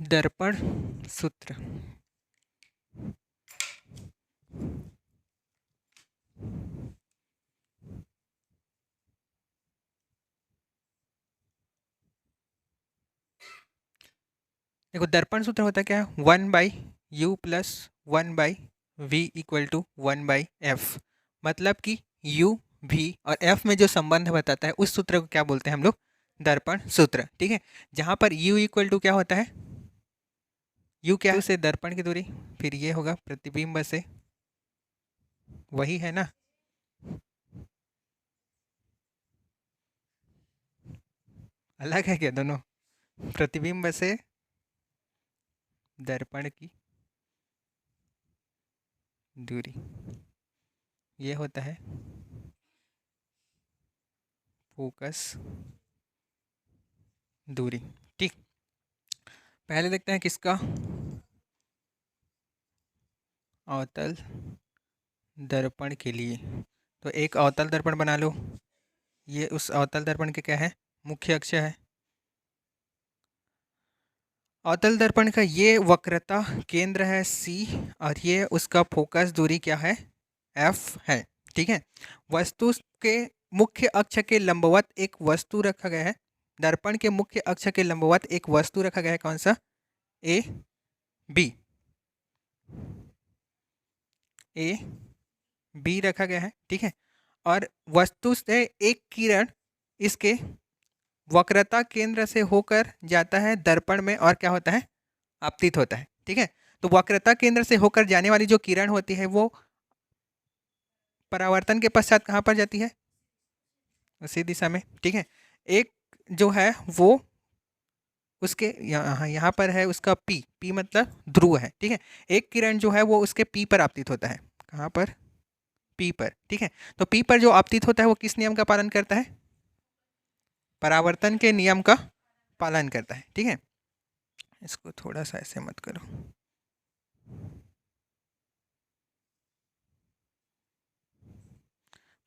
दर्पण सूत्र। देखो दर्पण सूत्र होता क्या है, 1/u plus 1/v equal to 1/f। मतलब कि u v और f में जो संबंध बताता है उस सूत्र को क्या बोलते हैं हम लोग, दर्पण सूत्र। ठीक है, जहां पर u इक्वल टू क्या होता है, u क्या है, से दर्पण की दूरी, फिर ये होगा प्रतिबिंब से, वही है ना, अलग है क्या दोनों, प्रतिबिंब से दर्पण की दूरी, ये होता है फोकस दूरी। ठीक, पहले देखते हैं किसका, अवतल दर्पण के लिए। तो एक अवतल दर्पण बना लो, ये उस अवतल दर्पण के क्या है, मुख्य अक्ष है। अवतल दर्पण का ये वक्रता केंद्र है C और ये उसका फोकस दूरी क्या है, F है। ठीक है, वस्तु के मुख्य अक्ष के लंबवत एक वस्तु रखा गया है, दर्पण के मुख्य अक्ष के लंबवत एक वस्तु रखा गया है, कौन सा, ए बी रखा गया है। ठीक है, और वस्तु से एक किरण इसके वक्रता केंद्र से होकर जाता है दर्पण में और क्या होता है, आपतित होता है। ठीक है, तो वक्रता केंद्र से होकर जाने वाली जो किरण होती है वो परावर्तन के पश्चात कहाँ पर जाती है, उसी दिशा में। ठीक है, एक जो है वो उसके यहाँ पर है, उसका पी मतलब ध्रुव है। ठीक है, एक किरण जो है वो उसके पी पर आपतित होता है, कहाँ पर, पी पर। ठीक है, तो पी पर जो आपतित होता है वो किस नियम का पालन करता है, परावर्तन के नियम का पालन करता है। ठीक है, इसको थोड़ा सा ऐसे मत करो,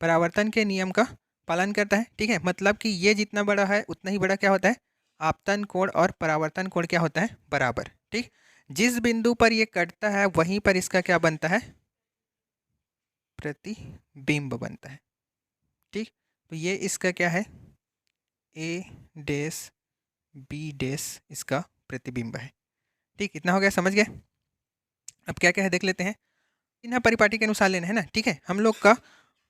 परावर्तन के नियम का पालन करता है। ठीक है, मतलब कि ये जितना बड़ा है उतना ही बड़ा क्या होता है, आपतन कोण और परावर्तन कोण क्या होता है, बराबर। ठीक, जिस बिंदु पर ये कटता है वहीं पर इसका क्या बनता है, प्रतिबिंब बनता है। ठीक, तो ये इसका क्या है, ए डैश बी डैश इसका प्रतिबिंब है। ठीक, इतना हो गया, समझ गए। अब क्या क्या है देख लेते हैं, चिन्ह परिपाटी के अनुसार लेना है ना। ठीक है, हम लोग का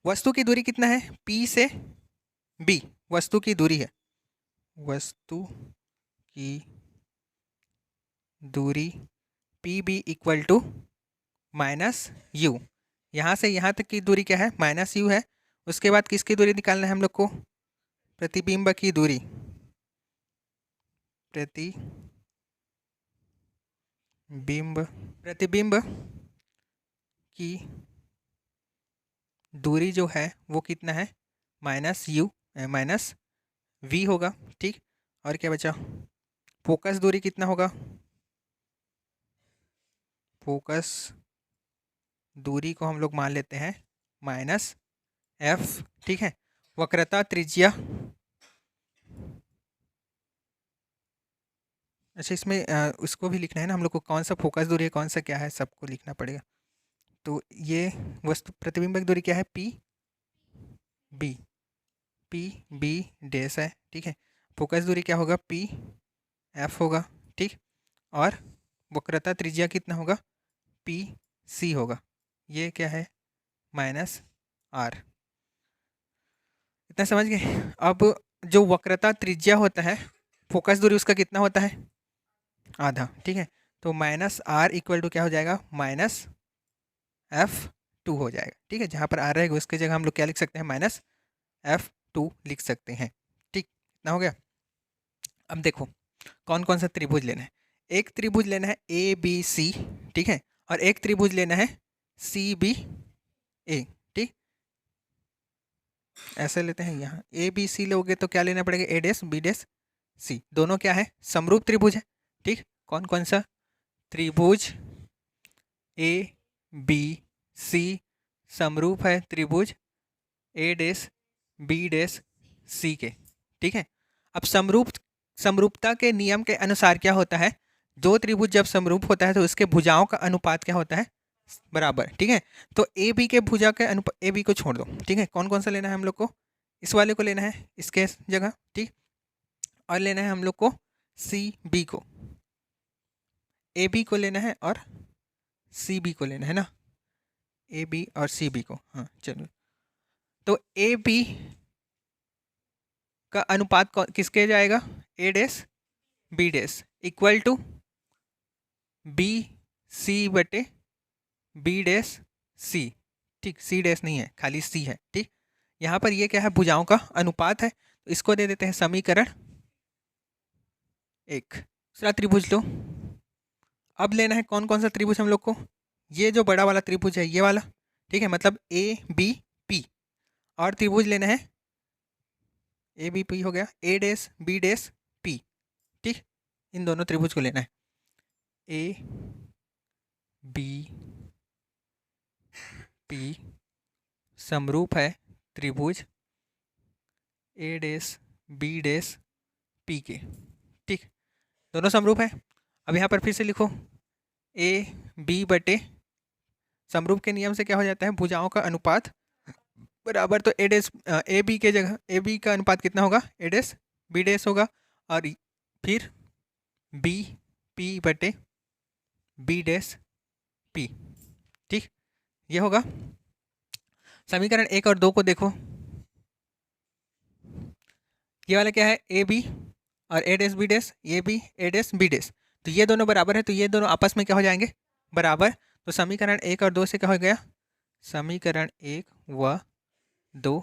वस्तु की दूरी कितना है, पी से बी वस्तु की दूरी है, वस्तु की दूरी P B equal to minus u, यहाँ से यहाँ तक की दूरी क्या है, माइनस यू है। उसके बाद किसकी दूरी निकालना है हम लोग को, प्रतिबिंब की दूरी, प्रतिबिंब की दूरी जो है वो कितना है, माइनस यू माइनस वी होगा। ठीक, और क्या बचा, फोकस दूरी कितना होगा, फोकस दूरी को हम लोग मान लेते हैं माइनस एफ। ठीक है, वक्रता त्रिज्या, अच्छा इसमें उसको भी लिखना है ना हम लोग को, कौन सा फोकस दूरी है, कौन सा क्या है, सबको लिखना पड़ेगा। तो ये वस्तु प्रतिबिंबक दूरी क्या है, पी बी डैश है। ठीक है, फोकस दूरी क्या होगा, पी एफ होगा। ठीक, और वक्रता त्रिज्या कितना होगा, पी सी होगा, ये क्या है, माइनस आर। इतना समझ गए। अब जो वक्रता त्रिज्या होता है, फोकस दूरी उसका कितना होता है, आधा। ठीक है, तो माइनस आर इक्वल टू क्या हो जाएगा, माइनस एफ टू हो जाएगा। ठीक है, जहाँ पर आर रहेगा उसकी जगह हम लोग क्या लिख सकते हैं, माइनस एफ टू लिख सकते हैं। ठीक, इतना हो गया। अब देखो कौन कौन सा त्रिभुज लेना है, एक त्रिभुज लेना है ए बी सी। ठीक है, और एक त्रिभुज लेना है सी बी ए। ठीक, ऐसे लेते हैं, यहाँ ए बी सी लोगे तो क्या लेना पड़ेगा, ए डैश बी डैश सी, दोनों क्या है, समरूप त्रिभुज है। ठीक, कौन कौन सा, त्रिभुज ए बी सी समरूप है त्रिभुज ए डैश बी डैश सी के। ठीक है, अब समरूपता के नियम के अनुसार क्या होता है, जो त्रिभुज जब समरूप होता है तो उसके भुजाओं का अनुपात क्या होता है, बराबर। ठीक है, तो ए बी के भुजा के अनुपात, ए बी को छोड़ दो। ठीक है, कौन कौन सा लेना है हम लोग को, इस वाले को लेना है इसके जगह, ठीक, और लेना है हम लोग को सी बी को, ए बी को लेना है और सी बी को लेना है ना, ए बी और सी बी को। हाँ चलो, तो ए बी का अनुपात किसके जाएगा, A dash B dash equal to B C बटे बी डैश सी। ठीक, सी डैश नहीं है, खाली सी है। ठीक, यहाँ पर ये क्या है, भुजाओं का अनुपात है, तो इसको दे देते हैं समीकरण 1। दूसरा त्रिभुज लो। अब लेना है कौन कौन सा त्रिभुज हम लोग को, ये जो बड़ा वाला त्रिभुज है ये वाला। ठीक है, मतलब ए बी पी, और त्रिभुज लेना है ए बी पी हो गया, ए डैश बी डैश पी। ठीक, इन दोनों त्रिभुज को लेना है, ए बी पी समरूप है त्रिभुज ए डैश बी डैश पी के। ठीक, दोनों समरूप है। अब यहाँ पर फिर से लिखो, ए बी बटे, समरूप के नियम से क्या हो जाता है, भुजाओं का अनुपात बराबर, तो ए डैश ए बी के जगह ए बी का अनुपात कितना होगा, ए डैश बी डैश होगा, और फिर बी पी बटे बी डैश पी। ठीक, ये होगा। समीकरण 1 और 2 को देखो, ये वाला क्या है, ए बी और ए डैश बी डैश, ये भी ए डैश बी डैश, तो ये दोनों बराबर है, तो ये दोनों आपस में क्या हो जाएंगे, बराबर। तो समीकरण 1 और 2 से क्या हो गया, समीकरण 1 व 2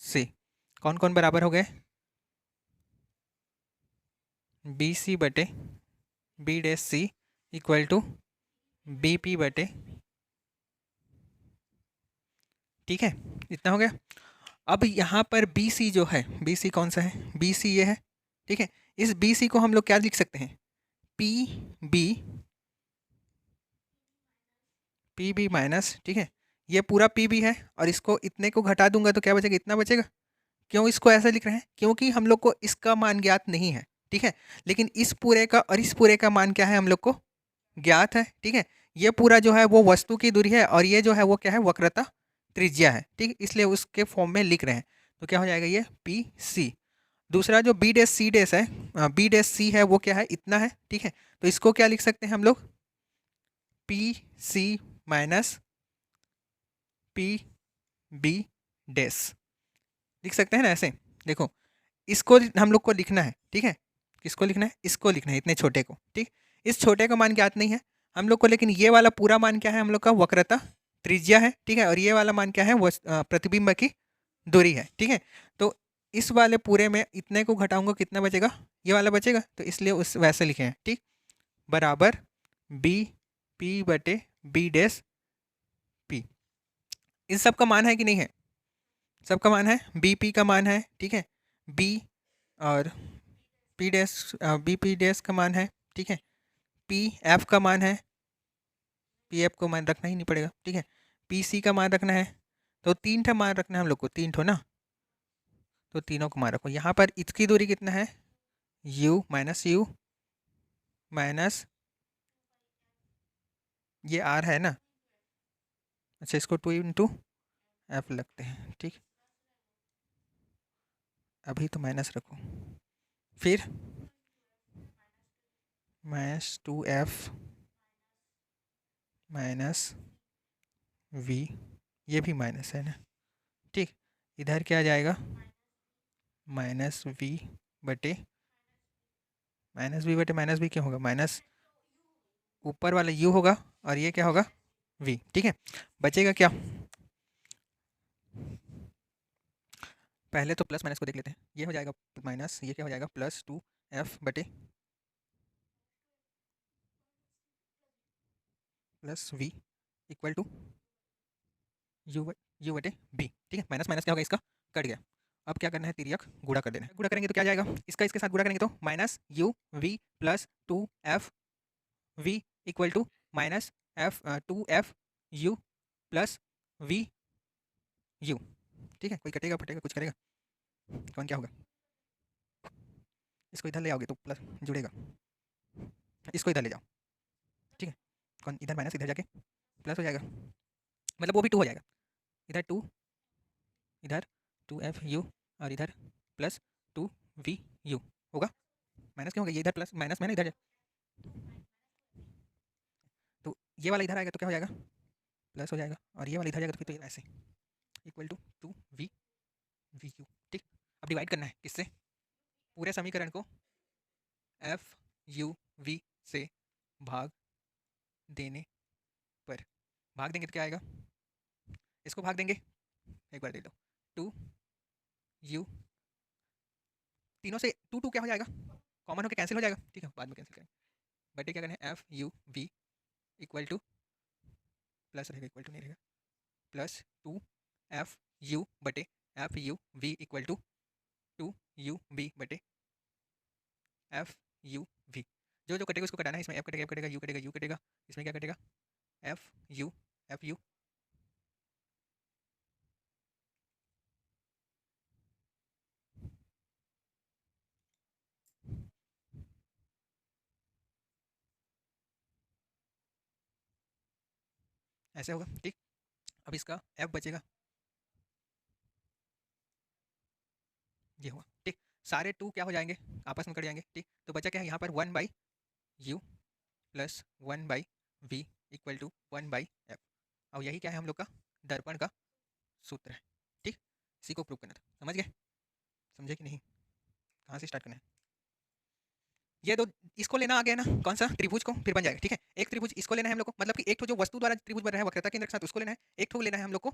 से कौन कौन बराबर हो गए, बी सी बटे B dash C equal to B P बटे, ठीक है, इतना हो गया। अब यहाँ पर बी सी जो है, बी सी कौन सा है, बी सी ये है। ठीक है, इस बी सी को हम लोग क्या लिख सकते हैं, पी बी माइनस। ठीक है, ये पूरा पी बी है, और इसको इतने को घटा दूंगा तो क्या बचेगा, इतना बचेगा। क्यों इसको ऐसा लिख रहे हैं, क्योंकि हम लोग को इसका मान ज्ञात नहीं है। ठीक है, लेकिन इस पूरे का और इस पूरे का मान क्या है, हम लोग को ज्ञात है। ठीक है, ये पूरा जो है वो वस्तु की दूरी है, और ये जो है वो क्या है, वक्रता त्रिज्या है। ठीक, इसलिए उसके फॉर्म में लिख रहे हैं, तो क्या हो जाएगा ये पी सी। दूसरा जो बी डैश सी डैश है, बी डैश सी है, वो क्या है, इतना है। ठीक है, तो इसको क्या लिख सकते हैं हम लोग, P C minus P B dash लिख सकते हैं ना ऐसे। देखो, इसको हम लोग को लिखना है। ठीक है, किसको लिखना है, इसको लिखना है, इतने छोटे को। ठीक, इस छोटे का मान ज्ञात नहीं है हम लोग को, लेकिन ये वाला पूरा मान क्या है हम लोग का, वक्रता त्रिज्या है। ठीक है, और ये वाला मान क्या है, प्रतिबिंब की दूरी है। ठीक है, तो इस वाले पूरे में इतने को घटाऊंगा, कितना बचेगा, ये वाला बचेगा, तो इसलिए उस वैसे लिखे हैं। ठीक, बराबर बी पी बटे बी डैश पी। इस सब का मान है कि नहीं है, सबका मान है, बी पी का मान है। ठीक है, बी और P dash, B P dash का मान है। ठीक है, पी एफ का मान है, पी एफ को मान रखना ही नहीं पड़ेगा। ठीक है, पी सी का मान रखना है, तो 3 ठो मान रखना है हम लोग को, 3 ठो ना, तो तीनों को मान रखो। यहाँ पर इसकी दूरी कितना है, यू माइनस ये आर है ना, अच्छा इसको 2 इंटू एफ लगते हैं। ठीक, अभी तो माइनस रखो, फिर माइनस 2f माइनस वी, ये भी माइनस है ना। ठीक, इधर क्या आ जाएगा, माइनस वी बटे माइनस वी क्यों होगा, माइनस ऊपर वाला u होगा, और ये क्या होगा v। ठीक है, बचेगा क्या, पहले तो प्लस माइनस को देख लेते हैं, ये हो जाएगा माइनस, ये क्या हो जाएगा, प्लस 2f बटे plus v equal to u बटे बी। ठीक है, माइनस माइनस क्या होगा, इसका कट गया। अब क्या करना है, तिर्यक गुणा कर देना है। गुणा करेंगे तो क्या जाएगा, इसका इसके साथ गुणा करेंगे तो minus u v plus 2f v equal to minus f 2f u plus v u. ठीक है, कोई कटेगा फटेगा कुछ करेगा, कौन क्या होगा, इसको इधर ले आओगे तो प्लस जुड़ेगा, इसको इधर ले जाओ, ठीक है, कौन इधर माइनस इधर जाके प्लस हो जाएगा, मतलब वो भी 2 हो जाएगा, इधर 2, इधर 2f(u) और इधर प्लस 2v(u) होगा। माइनस क्यों हो गया, ये इधर प्लस माइनस में ना, इधर तो ये वाला इधर आएगा तो क्या हो जाएगा, प्लस हो जाएगा, और ये वाला इधर जाएगा तो फिर तो ऐसे इक्वल टू 2v(u), ठीक। अब डिवाइड करना है किससे, पूरे समीकरण को f(u)v से भाग देने पर, भाग देंगे तो क्या आएगा, इसको भाग देंगे, एक बार दे दो, 2u, तीनों से 2 क्या हो जाएगा, कॉमन होकर कैंसिल हो जाएगा, ठीक है, बाद में कैंसिल करेंगे, बटे क्या करें, f(u)v इक्वल टू, प्लस रहेगा इक्वल टू नहीं रहेगा, प्लस 2f(u) बटे f(u)v इक्वल टू 2u(v) बटे f(u)v, जो जो कटेगा उसको कटाना है, इसमें f कटेगा, f कटेगा, u कटेगा, u कटेगा, इसमें क्या कटेगा, f(u), f(u), ऐसे होगा, ठीक। अब इसका f बचेगा, ये हुआ, ठीक। सारे 2 क्या हो जाएंगे, आपस में कट जाएंगे, ठीक। तो बचा क्या है यहाँ पर 1/u plus 1/v equal to 1/f, और यही क्या है हम लोग का दर्पण का सूत्र है, ठीक। इसी को प्रूव करना था, समझ गए, समझे कि नहीं, कहाँ से स्टार्ट करना है, ये दो, इसको लेना आ गया ना, कौन सा त्रिभुज को, फिर बन जाएगा, ठीक है। एक त्रिभुज इसको लेना है हम लोग को, मतलब कि एक तो जो वस्तु द्वारा त्रिभुज बन रहा है वक्रता केंद्र के साथ, उसको लेना है, एक तो लेना है हम लोग को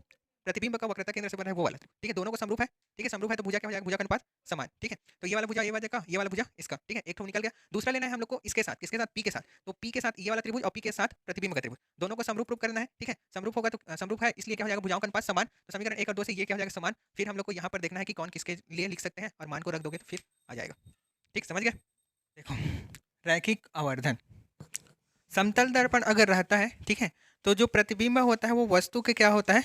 प्रतिबिंब का वक्रता केंद्र से बन रहा है वो वाला, ठीक है, दोनों को समरूप है, ठीक है, समरूप है तो भुजा क्या हो जाएगा, भुजा का अनुपात समान, ठीक है। तो ये वाला भुजा ये वाले का, ये वाला भुजा इसका, ठीक है, एक तो निकल गया। दूसरा लेना है हम लोग को इसके साथ, किसके साथ, पी के साथ, तो पी के साथ ये वाला त्रिभुज और पी के साथ प्रतिबिंब का त्रिभुज, दोनों को समरूप रूप करना है, ठीक है। समरूप होगा तो समरूप है इसलिए क्या हो जाएगा, भुजाओं का अनुपात समान, तो समीकरण 1 और 2 से ये क्या हो जाएगा, समान। फिर हम लोग को यहाँ पर देखना है कि कौन किसके लिए लिख सकते हैं, और मान को रख दोगे तो फिर आ जाएगा, ठीक, समझ गए। देखो, रैखिक आवर्धन, समतल दर्पण अगर रहता है, ठीक है, तो जो प्रतिबिंब होता है वो वस्तु के क्या होता है,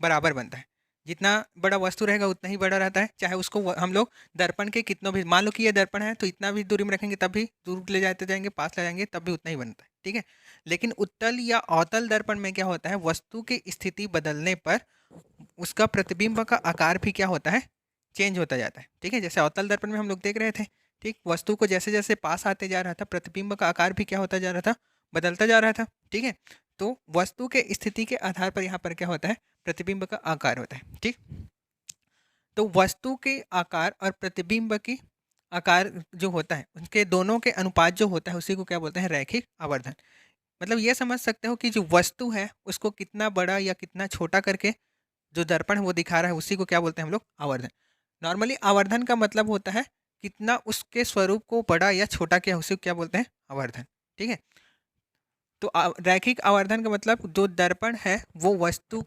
बराबर बनता है। जितना बड़ा वस्तु रहेगा उतना ही बड़ा रहता है, चाहे उसको हम लोग दर्पण के कितनों भी, मान लो कि ये दर्पण है तो इतना भी दूरी में रखेंगे तब भी दूर ले जाते जाएंगे, पास ले जाएंगे तब भी उतना ही बनता है, ठीक है। लेकिन उत्तल या अवतल दर्पण में क्या होता है, वस्तु की स्थिति बदलने पर उसका प्रतिबिंब का आकार भी क्या होता है, चेंज होता जाता है, ठीक है। जैसे अवतल दर्पण में हम लोग देख रहे थे, ठीक, वस्तु को जैसे जैसे पास आते जा रहा था प्रतिबिंब का आकार भी क्या होता जा रहा था, बदलता जा रहा था, ठीक है। तो वस्तु के स्थिति के आधार पर यहाँ पर क्या होता है, प्रतिबिंब का आकार होता है, ठीक। तो वस्तु के आकार और प्रतिबिंब की आकार जो होता है उनके दोनों के अनुपात जो होता है उसी को क्या बोलते हैं, रैखिक आवर्धन। मतलब ये समझ सकते हो कि जो वस्तु है उसको कितना बड़ा या कितना छोटा करके जो दर्पण है वो दिखा रहा है उसी को क्या बोलते हैं हम लोग, आवर्धन। नॉर्मली आवर्धन का मतलब होता है कितना उसके स्वरूप को बड़ा या छोटा किया, उसी को क्या बोलते हैं, आवर्धन, ठीक है। तो रैखिक आवर्धन का मतलब जो दर्पण है वो वस्तु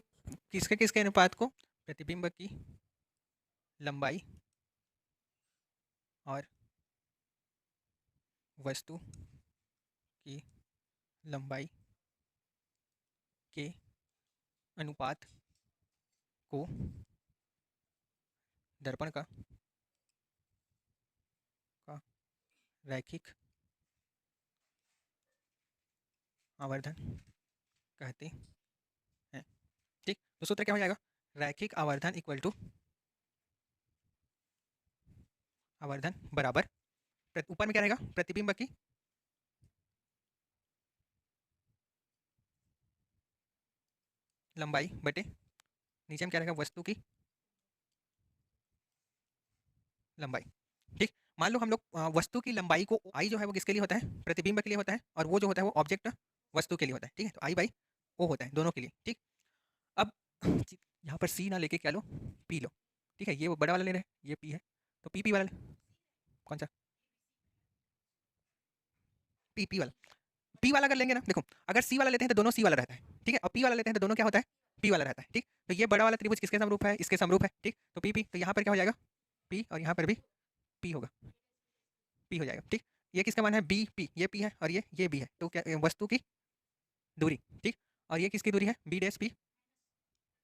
किसके किसके अनुपात को, प्रतिबिंब की लंबाई और वस्तु की लंबाई के अनुपात को दर्पण का रैखिक आवर्धन कहते हैं, ठीक। तो सूत्र क्या हो जाएगा, रैखिक आवर्धन इक्वल टू आवर्धन बराबर ऊपर में क्या रहेगा, प्रतिबिंब की लंबाई बटे नीचे में क्या रहेगा, वस्तु की लंबाई, ठीक। मान लो हम लोग वस्तु की लंबाई को, आई जो है वो किसके लिए होता है, प्रतिबिंब के लिए होता है, और वो जो होता है वो ऑब्जेक्ट वस्तु के लिए होता है, ठीक है। तो आई बाई ओ होता है दोनों के लिए, ठीक। अब यहाँ पर सी ना लेके क्या लो, पी लो, ठीक है, ये वो बड़ा वाला ले रहे हैं, ये पी है, तो पी पी वाला कौन सा, पी पी वाला, पी वाला अगर लेंगे ना, देखो अगर सी वाला लेते हैं तो दोनों सी वाला रहता है, ठीक है, और पी वाला लेते हैं तो दोनों क्या होता है, पी वाला रहता है, ठीक। तो ये बड़ा वाला त्रिभुज किसके समरूप है, इसके समरूप है, ठीक। तो पी पी, तो यहाँ पर क्या हो जाएगा, पी, और यहाँ पर भी पी होगा, पी हो जाएगा, ठीक। ये किसका मान है, बी पी, ये पी है और ये बी है, तो क्या वस्तु की दूरी, ठीक। और ये किसकी दूरी है, बी डैश पी,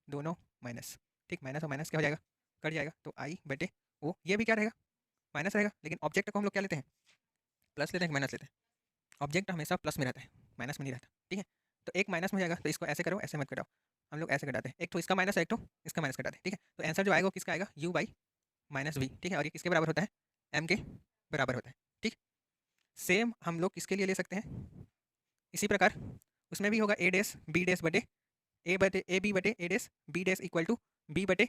दोनों माइनस, ठीक, माइनस और माइनस क्या हो जाएगा, कट जाएगा, तो आई बटे ओ, ये भी क्या रहेगा, माइनस रहेगा, लेकिन ऑब्जेक्ट को हम लोग क्या लेते हैं, प्लस लेते हैं, माइनस लेते हैं, ऑब्जेक्ट हमेशा प्लस में रहता है, माइनस में नहीं रहता, ठीक है। तो एक माइनस में जाएगा तो इसको ऐसे करो, ऐसे मत घटाओ। हम लोग ऐसे घटाते हैं, एक तो इसका माइनस है, एक तो इसका माइनस घटाते हैं, ठीक है। तो आंसर जो आएगा वो किसका आएगा, u बाई माइनस वी, ठीक है। और ये किसके बराबर होता है, m के बराबर होता है, ठीक। सेम हम लोग किसके लिए ले सकते हैं, इसी प्रकार उसमें भी होगा a डैश b डैश बटे ए बी बटे A dash B dash equal to B बटे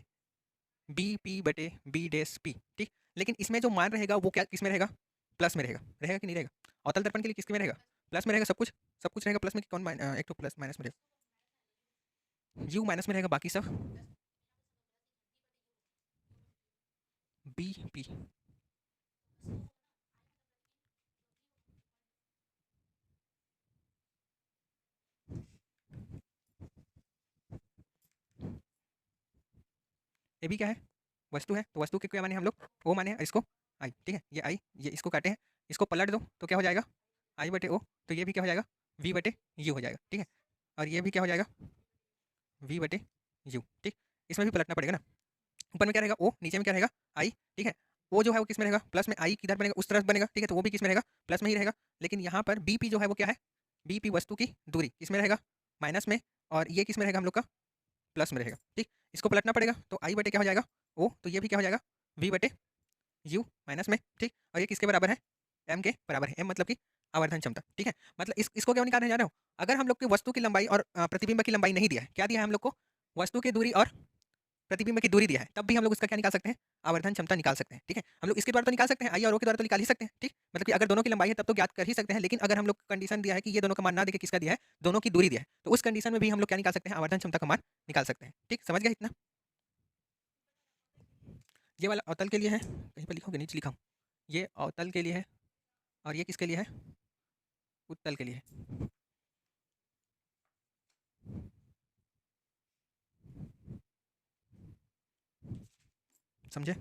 बी पी बटे बी डैश पी, ठीक। लेकिन इसमें जो मान रहेगा वो क्या किस में रहेगा, प्लस में रहेगा, रहेगा कि नहीं रहेगा। अवतल दर्पण के लिए किसके में रहेगा, प्लस में रहेगा, सब कुछ रहेगा प्लस में, कि कौन एक तो प्लस माइनस में रहेगा, यू माइनस में रहेगा, बाकी सब बी पी। ए बी क्या है, वस्तु है, तो वस्तु के क्या माने हम लोग, ओ माने इसको आई, ठीक है। ये आई, ये इसको काटे हैं, इसको पलट दो तो क्या हो जाएगा, आई बटे ओ। तो ये भी क्या हो जाएगा, वी बटे यू हो जाएगा, ठीक है। और ये भी क्या हो जाएगा, वी बटे यू, ठीक। इसमें भी पलटना पड़ेगा ना, ऊपर में क्या रहेगा ओ, नीचे में क्या रहेगा आई, ठीक है। ओ जो है वो किस में रहेगा, प्लस में, आई किधर बनेगा, उस तरफ बनेगा, ठीक है। तो वो भी किस में रहेगा, प्लस में ही रहेगा। लेकिन यहाँ पर बी पी जो है वो क्या है, बी पी वस्तु की दूरी किस में रहेगा, माइनस में। और ये किस में रहेगा हम लोग का, प्लस में रहेगा, ठीक। इसको पलटना पड़ेगा तो आई बटे क्या हो जाएगा ओ, तो ये भी क्या हो जाएगा वी बटे यू माइनस में, ठीक। और ये किसके बराबर है, एम के बराबर है। एम मतलब कि आवर्धन क्षमता, ठीक है। मतलब इसको क्या निकालने जा रहे हो, अगर हम लोग की वस्तु की लंबाई और प्रतिबिंब की लंबाई नहीं दिया है, क्या दिया है हम लोग को, वस्तु की दूरी और प्रतिबिंब की दूरी दिया है, तब भी हम लोग उसका क्या निकाल सकते हैं, आवर्धन क्षमता निकाल सकते हैं, ठीक है। हम लोग इसके द्वारा तो निकाल सकते हैं, आई और ओ के द्वारा तो निकाल ही सकते हैं, ठीक। मतलब कि अगर दोनों की लंबाई है तब तो ज्ञात कर ही सकते हैं। लेकिन अगर हम लोग कंडीशन दिया है कि ये दोनों का मान ना देके किसका दिया है, दोनों की दूरी दिया है, तो उस कंडीशन में भी हम लोग क्या निकाल सकते हैं, आवर्धन क्षमता का मान निकाल सकते हैं, ठीक। समझ गया इतना। ये वाला अवतल के लिए है, कहीं पर लिखोगे, नीचे लिखा हूँ। ये अवतल के लिए है और ये किसके लिए है, उत्तल के लिए है, समझे।